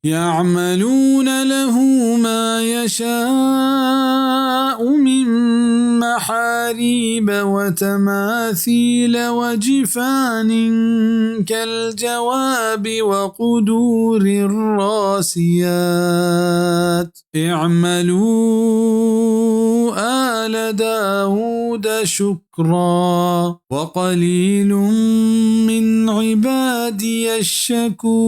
يعملون له ما يشاء من محاريب وتماثيل وجفان كالجواب وقدور الراسيات اعملوا آل داود شكرا وقليل من عبادي الشكور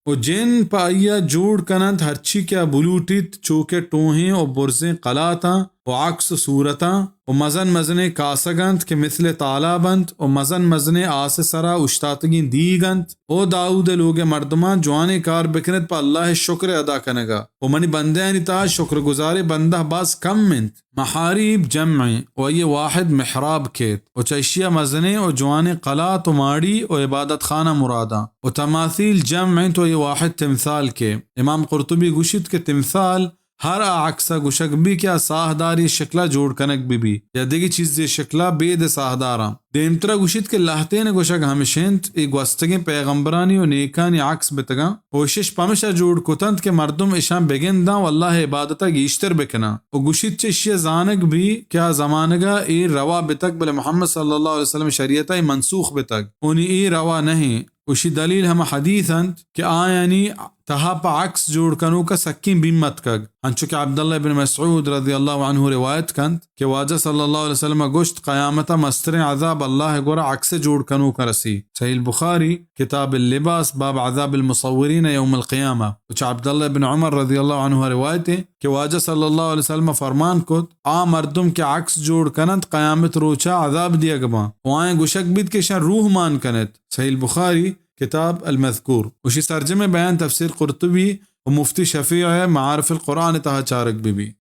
و जिन पाइया जोड़ कनंत हरची क्या बुलूटित चोके टोहें और बुरजें कलाता و عكس सूरता و मजन मजने कासगंत के मिसले तालाबंत و मजन मजने आस सरा उश्तातगी दीगंत ओ दाऊद लोग मर्दमा जवाने कार बिकनत पर अल्लाह शुक्र अदा कनेगा و मनी बंदे निता शुक्र गुजारे बंदा बस कम मिंत महारीब जम्मे و ये वाहिद महराब खेत و चशिया मजने और जवाने कला तो माड़ी और इबादत खाना मुरादा و तमासील जम्मे तो ये वाहिद तिमसाल के इमाम कुर्तुबी गुशित के तिमसाल हर अक्सा गुशक भी क्या साहदारी शक्ला जोड़ कनक भी या देगी चीज शक्ला बेद साहदारा देमतरा गुशित के लहते ने गुशक हमेशेंत एक वस्तगे पैगंबरानी और नेकानी अक्स बेतगा कोशिश पमशा जोड़ कुतंत के मर्दुम इशाम बेगिंदा वल्लाह इबादता गीश्तर बेकना और गुशित चशिया जानक भी क्या जमानगा ए रवा बेतक बले मोहम्मद सल्लल्लाहु अलैहि वसल्लम शरीयता मंसूख बेतक उन्हीं ए रवा नहीं उसी दलील हम हदीसंत कि आयानी तहा पा अक्स जोड़ कनु का सक्की बिम्मत कग अंचु के अब्दुल्लाह इब्न मसऊद रज़ियल्लाहु अन्हु रिवायत कंत कि वाजा सल्लल्लाहु अलैहि वसल्लम गोश्त क़यामता मस्तर अज़ाब अल्लाह गोरा अक्स जोड़ कनु का रसी सहीह बुखारी किताब लिबास बाब अज़ाब मुसव्विरीन यौम क़यामा उच अब्दुल्लाह इब्न उमर रज़ियल्लाहु अन्हु रिवायत है कि वाजा सल्लल्लाहु अलैहि वसल्लम फरमान को आ मर्दुम के अक्स जोड़ कनत क़यामत रोचा अज़ाब दिया गबा वाए गुशक बिद के शा रूह मान कनत सहीह बुखारी किताब अल-मज़कूर उसी तर्जुमे बयान तफसीर कुर्तुबी और मुफ्ती शफी है मारिफ अल कुरान तहा चारक भी